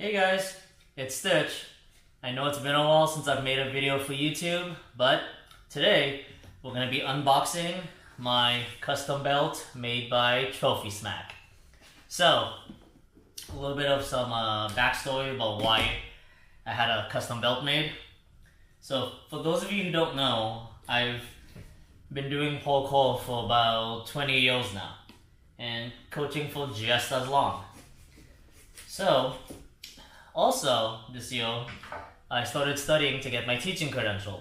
Hey guys, it's Stitch. I know it's been a while since I've made a video for YouTube, but today we're going to be unboxing my custom belt made by Trophy Smack. So, a little bit of some backstory about why I had a custom belt made. So, for those of you who don't know, I've been doing pole call for about 20 years now, and coaching for just as long. So, also this year, I started studying to get my teaching credential.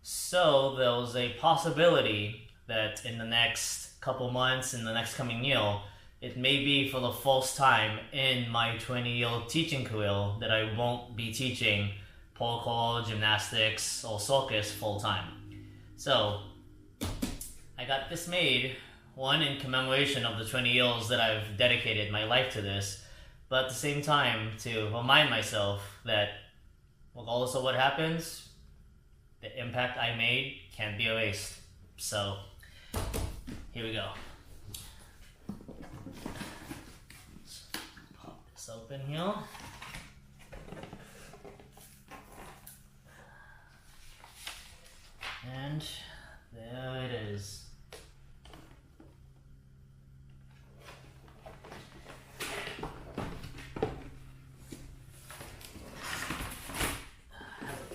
So there was a possibility that in the next couple months, in the next coming year, it may be for the first time in my 20-year teaching career that I won't be teaching pole call, gymnastics, or circus full time. So I got this made, one, in commemoration of the 20 years that I've dedicated my life to this, but at the same time to remind myself that regardless of what happens, the impact I made can't be erased. So here we go. Let's pop this open here. And there it is.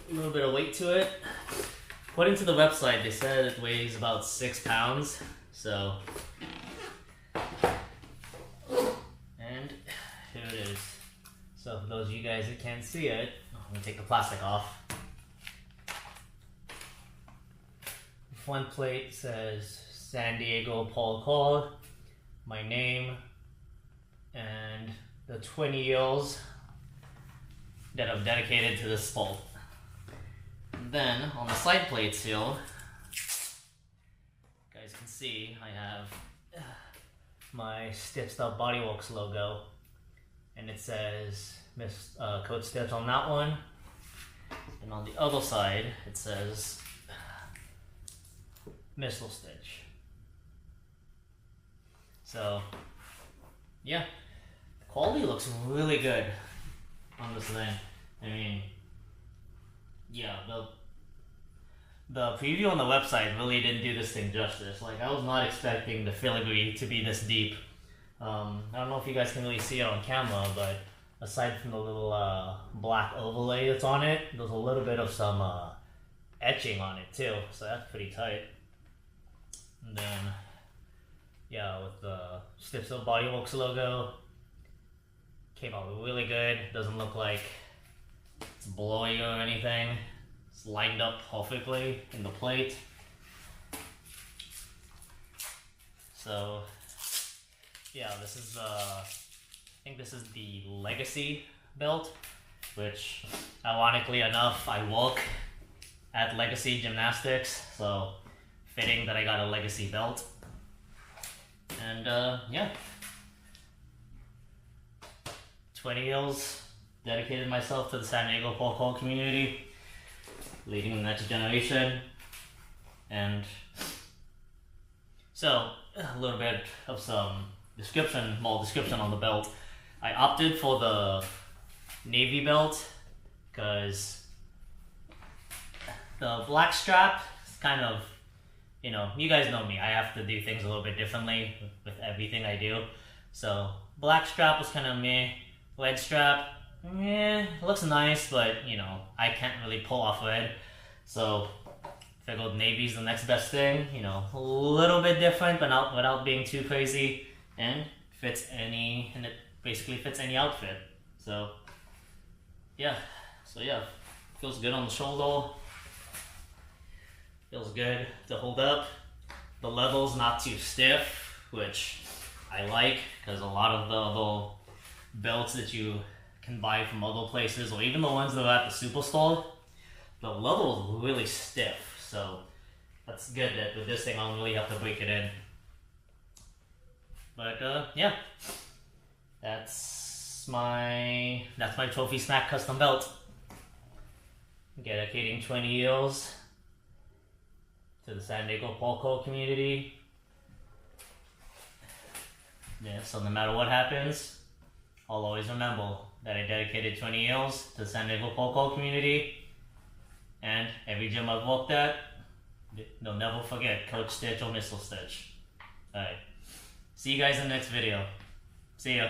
A little bit of weight to it. According to the website, they said it weighs about 6 pounds. So, and here it is. So for those of you guys that can't see it, I'm gonna take the plastic off. The front plate says San Diego Pole Call, my name, and the 20 years that I've dedicated to this sport. Then on the side plates here, you guys can see I have my Stitchedupbodyworks logo, and it says Coach Stitch on that one, and on the other side it says Missile Stitch. So yeah, the quality looks really good on this thing. I mean, yeah, the preview on the website really didn't do this thing justice. Like, I was not expecting the filigree to be this deep. I don't know if you guys can really see it on camera, but aside from the little black overlay that's on it, there's a little bit of some etching on it too, so that's pretty tight. And then, yeah, with the Stitchedupbodyworks logo, came out really good. Doesn't look like it's blurry or anything. It's lined up perfectly in the plate. So yeah, this is I think this is the Legacy belt, which ironically enough I work at Legacy Gymnastics, so fitting that I got a Legacy belt. And yeah, 20 years dedicated myself to the San Diego pole call community, leading the next generation. And so a little bit of some more description on the belt. I opted for the navy belt because the black strap is kind of, you know, you guys know me, I have to do things a little bit differently with everything I do. So black strap was kind of meh. Red strap, it looks nice, but you know, I can't really pull off red, so figured navy's the next best thing. You know, a little bit different, but not without being too crazy, and it basically fits any outfit. So yeah, feels good on the shoulder. Feels good to hold up. The level's not too stiff, which I like, because a lot of the other belts that you can buy from other places, or even the ones that are at the superstore, the level is really stiff. So that's good that with this thing I don't really have to break it in. But yeah, that's my Trophy Smack custom belt. Dedicating 20 years to the San Diego pole call community. Yeah, so no matter what happens, I'll always remember that I dedicated 20 years to the San Diego pole community, and every gym I've worked at, they'll never forget Coach Stitch or Mr. Stitch. Alright, see you guys in the next video. See ya.